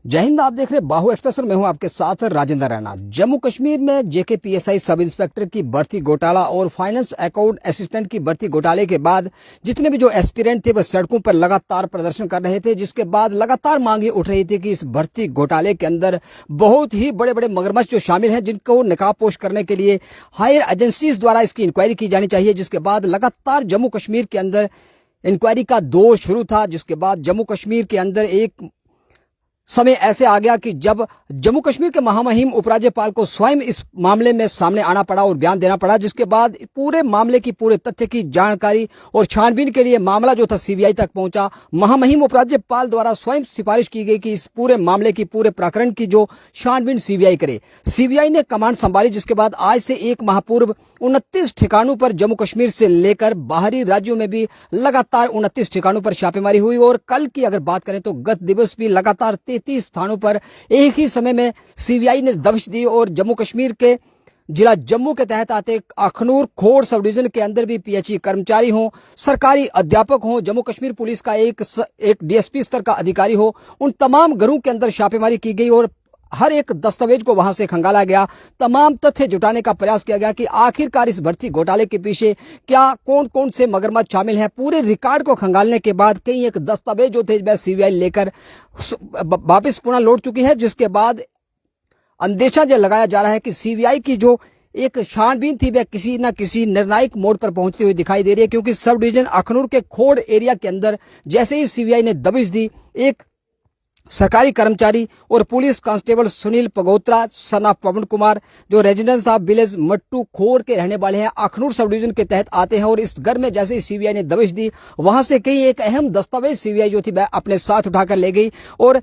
जय हिंद। आप देख रहे बाहु एक्सप्रेस और मैं हूं आपके साथ राजेंद्र रैना। जम्मू कश्मीर में जेकेपीएसआई सब इंस्पेक्टर की भर्ती घोटाला और फाइनेंस अकाउंट असिस्टेंट की भर्ती घोटाले के बाद जितने भी जो एस्पिरेंट थे वह सड़कों पर लगातार प्रदर्शन कर रहे थे, जिसके बाद लगातार मांगे उठ रही थी कि इस भर्ती घोटाले के अंदर बहुत ही बड़े बड़े मगरमच्छ जो शामिल हैं, जिनको नकाबपोश करने के लिए हायर एजेंसीज द्वारा इसकी इंक्वायरी की जानी चाहिए। जिसके बाद लगातार जम्मू कश्मीर के अंदर इंक्वायरी का दौर शुरू था। जिसके बाद जम्मू कश्मीर के अंदर एक समय ऐसे आ गया कि जब जम्मू कश्मीर के महामहिम उपराज्यपाल को स्वयं इस मामले में सामने आना पड़ा और बयान देना पड़ा। जिसके बाद पूरे मामले की पूरे तथ्य की जानकारी और छानबीन के लिए मामला जो था सीबीआई तक पहुंचा। महामहिम उपराज्यपाल द्वारा स्वयं सिफारिश की गई कि इस पूरे मामले की पूरे प्रकरण की जो छानबीन सीबीआई करे। सीबीआई ने कमांड संभाली। जिसके बाद आज से एक माह पूर्व 29 ठिकानों पर जम्मू कश्मीर से लेकर बाहरी राज्यों में भी लगातार 29 ठिकानों पर छापेमारी हुई। और कल की अगर बात करें तो गत दिवस भी लगातार 33 स्थानों पर एक ही समय में सीबीआई ने दबिश दी। और जम्मू कश्मीर के जिला जम्मू के तहत आते अखनूर खोड़ सब डिवीजन के अंदर भी पीएचई कर्मचारी हों, सरकारी अध्यापक हों, जम्मू कश्मीर पुलिस का एक डीएसपी स्तर का अधिकारी हो, उन तमाम घरों के अंदर छापेमारी की गई और हर एक दस्तावेज को वहां से खंगाला गया। तमाम तथ्य जुटाने का प्रयास किया गया कि आखिरकार इस भर्ती घोटाले के पीछे क्या कौन कौन से मगरमच्छ शामिल हैं। पूरे रिकॉर्ड को खंगालने के बाद कई एक दस्तावेज जो थे वह सीबीआई लेकर वापस पुनः लौट चुकी है। जिसके बाद अंदेशा जो लगाया जा रहा है कि सीबीआई की जो एक छानबीन थी वह किसी न किसी निर्णायक मोड़ पर पहुंचती हुई दिखाई दे रही है। क्योंकि सब डिवीजन अखनूर के खोड़ एरिया के अंदर जैसे ही सीबीआई ने दबिश दी, एक सरकारी कर्मचारी और police constable Sunil Pagotra son of Pawan Kumar जो रेजिडेंस ऑफ विलेज मट्टू खोर के रहने वाले हैं, अखनूर सब डिवीजन के तहत आते हैं। और इस घर में जैसे ही सीबीआई ने दबिश दी, वहां से कई एक अहम दस्तावेज सीबीआई जो थी वह अपने साथ उठाकर ले गई। और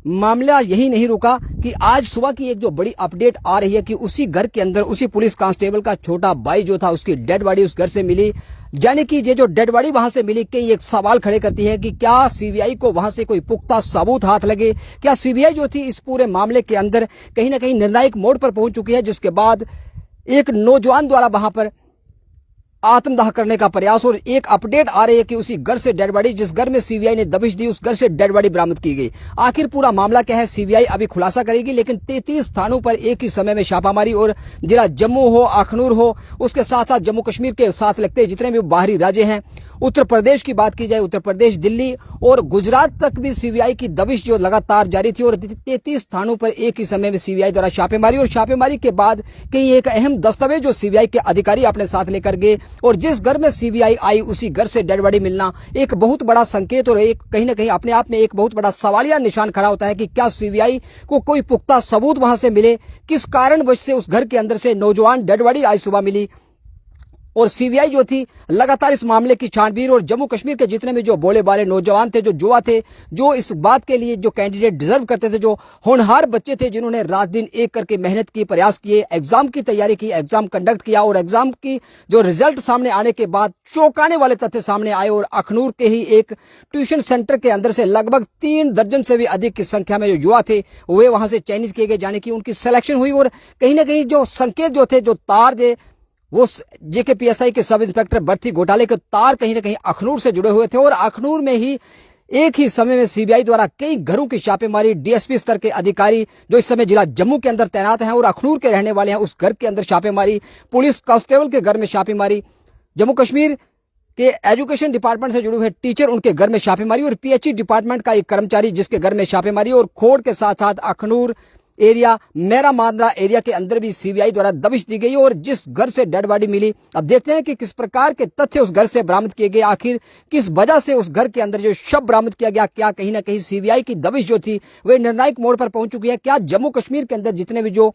मामला यही नहीं रुका कि आज सुबह की एक जो बड़ी अपडेट आ रही है कि उसी घर के अंदर उसी पुलिस कांस्टेबल का छोटा भाई जो था, उसकी डेड बॉडी उस घर से मिली। यानी कि ये जो डेड बॉडी वहां से मिली, कई एक सवाल खड़े करती है कि क्या सीबीआई को वहां से कोई पुख्ता सबूत हाथ लगे, क्या सीबीआई जो थी इस पूरे मामले के अंदर कहीं ना कहीं निर्णायक मोड़ पर पहुंच चुकी है। जिसके बाद एक नौजवान द्वारा वहां पर आत्मदाह करने का प्रयास और एक अपडेट आ रही है कि उसी घर से डेड बॉडी, जिस घर में सीबीआई ने दबिश दी, उस घर से डेड बॉडी बरामद की गई। आखिर पूरा मामला क्या है सीबीआई अभी खुलासा करेगी। लेकिन 33 स्थानों पर एक ही समय में छापामारी और जिला जम्मू हो, अखनूर हो, उसके साथ साथ जम्मू कश्मीर के साथ लगते जितने भी बाहरी राज्य हैं, उत्तर प्रदेश की बात की जाए, उत्तर प्रदेश, दिल्ली और गुजरात तक भी सीबीआई की दबिश जो लगातार जारी थी। और 33 स्थानों पर एक ही समय में सीबीआई द्वारा छापेमारी और छापेमारी के बाद कई एक अहम दस्तावेज जो सीबीआई के अधिकारी अपने साथ लेकर गए। और जिस घर में सीबीआई आई उसी घर से डेड बॉडी मिलना एक बहुत बड़ा संकेत और एक कहीं ना कहीं अपने आप में एक बहुत बड़ा सवालिया निशान खड़ा होता है कि क्या सीबीआई को कोई पुख्ता सबूत वहां से मिले, किस कारणवश से उस घर के अंदर से नौजवान डेड बॉडी आज सुबह मिली। और सीबीआई जो थी लगातार इस मामले की छानबीन और जम्मू कश्मीर के जितने भी जो बोले बाले नौजवान थे, जो युवा थे, जो इस बात के लिए जो कैंडिडेट डिजर्व करते थे, जो होनहार बच्चे थे, जिन्होंने रात दिन एक करके मेहनत की, प्रयास किए, एग्जाम की तैयारी की, एग्जाम कंडक्ट किया और एग्जाम की जो रिजल्ट सामने आने के बाद चौंकाने वाले तथ्य सामने आए। और अखनूर के ही एक ट्यूशन सेंटर के अंदर से लगभग 3 दर्जन से भी अधिक की संख्या में जो युवा थे वे वहां से चयनित किए गए, यानी कि उनकी सिलेक्शन हुई। और कहीं ना कहीं जो संकेत जो थे, जो तार थे, वो जेकेपीएसआई के सब इंस्पेक्टर भर्ती घोटाले के तार कहीं ना कहीं अखनूर से जुड़े हुए थे। और अखनूर में ही एक ही समय में सीबीआई द्वारा कई घरों की छापेमारी, डीएसपी स्तर के अधिकारी जो इस समय जिला जम्मू के अंदर तैनात हैं और अखनूर के रहने वाले हैं, उस घर के अंदर छापेमारी, पुलिस कांस्टेबल के घर में छापेमारी, जम्मू कश्मीर के एजुकेशन डिपार्टमेंट से जुड़े हुए टीचर उनके घर में छापेमारी और पीएचई डिपार्टमेंट का एक कर्मचारी जिसके घर में छापेमारी। और खोड़ के साथ साथ अखनूर एरिया, मेरा मांद्रा एरिया के अंदर भी सीबीआई द्वारा दबिश दी गई। और जिस घर से डेड बॉडी मिली, अब देखते हैं कि किस प्रकार के तथ्य उस घर से बरामद किए गए, आखिर किस वजह से उस घर के अंदर जो शव बरामद किया गया, क्या कहीं ना कहीं सीबीआई की दबिश जो थी वह निर्णायक मोड़ पर पहुंच चुकी है। क्या जम्मू कश्मीर के अंदर जितने भी जो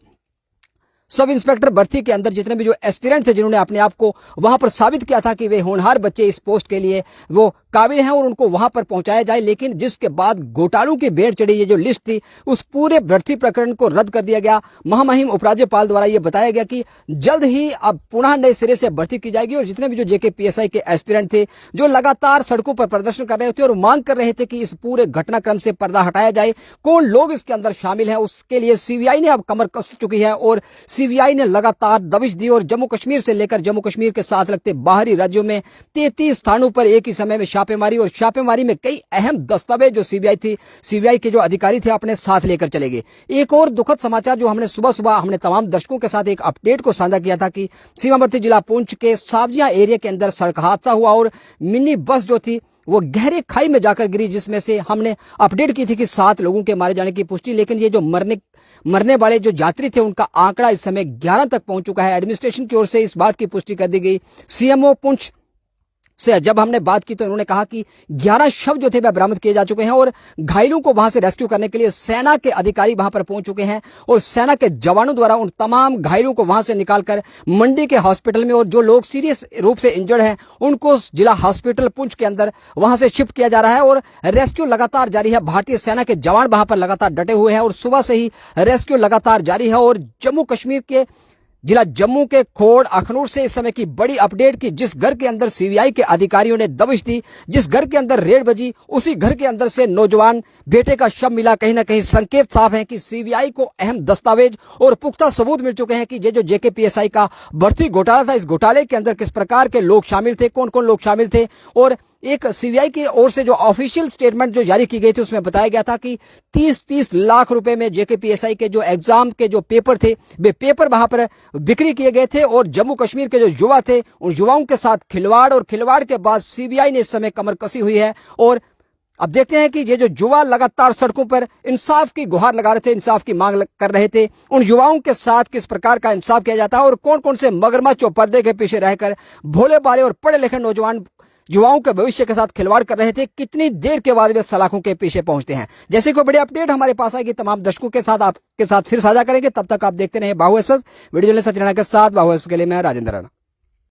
सब इंस्पेक्टर भर्ती के अंदर जितने भी जो एस्पिरेंट थे, जिन्होंने अपने आप को वहां पर साबित किया था कि वे होनहार बच्चे इस पोस्ट के लिए वो काबिल हैं और उनको वहां पर पहुंचाया जाए, लेकिन जिसके बाद घोटालों की भेड़ चढ़ी ये जो लिस्ट थी उस पूरे भर्ती प्रकरण को रद्द कर दिया गया। महामहिम उपराज्यपाल द्वारा यह बताया गया कि जल्द ही अब पुनः नए सिरे से भर्ती की जाएगी। और जितने भी जो जेकेपीएसआई के एस्पिरेंट थे जो लगातार सड़कों पर प्रदर्शन कर रहे थे और मांग कर रहे थे कि इस पूरे घटनाक्रम से पर्दा हटाया जाए, कौन लोग इसके अंदर शामिल है, उसके लिए सीबीआई ने अब कमर कस चुकी है। और सीबीआई ने लगातार दबिश दी और जम्मू कश्मीर से लेकर जम्मू कश्मीर के साथ लगते बाहरी राज्यों में 33 स्थानों पर एक ही समय में छापेमारी, और छापेमारी में कई अहम दस्तावेज जो सीबीआई के जो अधिकारी थे अपने साथ लेकर चले गए। एक और दुखद समाचार जो हमने सुबह सुबह हमने तमाम दर्शकों के साथ एक अपडेट को साझा किया था कि सीमावर्ती जिला पुंछ के सावजिया एरिया के अंदर सड़क हादसा हुआ और मिनी बस जो थी वो गहरे खाई में जाकर गिरी, जिसमें से हमने अपडेट की थी कि 7 लोगों के मारे जाने की पुष्टि, लेकिन ये जो मरने वाले जो यात्री थे उनका आंकड़ा इस समय 11 तक पहुंच चुका है। एडमिनिस्ट्रेशन की ओर से इस बात की पुष्टि कर दी गई। सीएमओ पुंछ से जब हमने बात की तो उन्होंने कहा कि 11 शव जो थे वह बरामद किए जा चुके हैं और घायलों को वहां से रेस्क्यू करने के लिए सेना के अधिकारी वहां पर पहुंच चुके हैं और सेना के जवानों द्वारा उन तमाम घायलों को वहां से निकालकर मंडी के हॉस्पिटल में, और जो लोग सीरियस रूप से इंजर्ड हैं उनको जिला हॉस्पिटल पुंछ के अंदर वहां से शिफ्ट किया जा रहा है और रेस्क्यू लगातार जारी है। भारतीय सेना के जवान वहां पर लगातार डटे हुए हैं और सुबह से ही रेस्क्यू लगातार जारी है। और जम्मू कश्मीर के जिला जम्मू के खोड़ अखनूर से इस समय की बड़ी अपडेट की जिस घर के अंदर सीबीआई के अधिकारियों ने दबिश दी, जिस घर के अंदर रेड बजी, उसी घर के अंदर से नौजवान बेटे का शव मिला। कहीं ना कहीं संकेत साफ है कि सीबीआई को अहम दस्तावेज और पुख्ता सबूत मिल चुके हैं कि ये जो जेकेपीएसआई का भर्ती घोटाला था, इस घोटाले के अंदर किस प्रकार के लोग शामिल थे, कौन कौन लोग शामिल थे। और एक सीबीआई की ओर से जो ऑफिशियल स्टेटमेंट जो जारी की गई थी उसमें बताया गया था कि 30-30 लाख रुपए में जेकेपीएसआई के जो एग्जाम के जो पेपर थे वे पेपर वहां पर बिक्री किए गए थे और जम्मू कश्मीर के जो युवा थे उन युवाओं के साथ खिलवाड़, और खिलवाड़ के बाद सीबीआई ने इस समय कमर कसी हुई है। और अब देखते हैं कि ये जो युवा लगातार सड़कों पर इंसाफ की गुहार लगा रहे थे, इंसाफ की मांग कर रहे थे, उन युवाओं के साथ किस प्रकार का इंसाफ किया जाता है और कौन कौन से मगरमच्छ और पर्दे के पीछे रहकर भोले भाले और पढ़े लिखे नौजवान युवाओं के भविष्य के साथ खिलवाड़ कर रहे थे, कितनी देर के बाद वे सलाखों के पीछे पहुंचते हैं। जैसे कोई बड़ी अपडेट हमारे पास आएगी तमाम दर्शकों के साथ आपके साथ फिर साझा करेंगे। तब तक आप देखते रहे बाहु एक्सप्रेस। वीडियो सच रहना के साथ बाहु एक्सप्रेस के लिए मैं राजेंद्र राणा।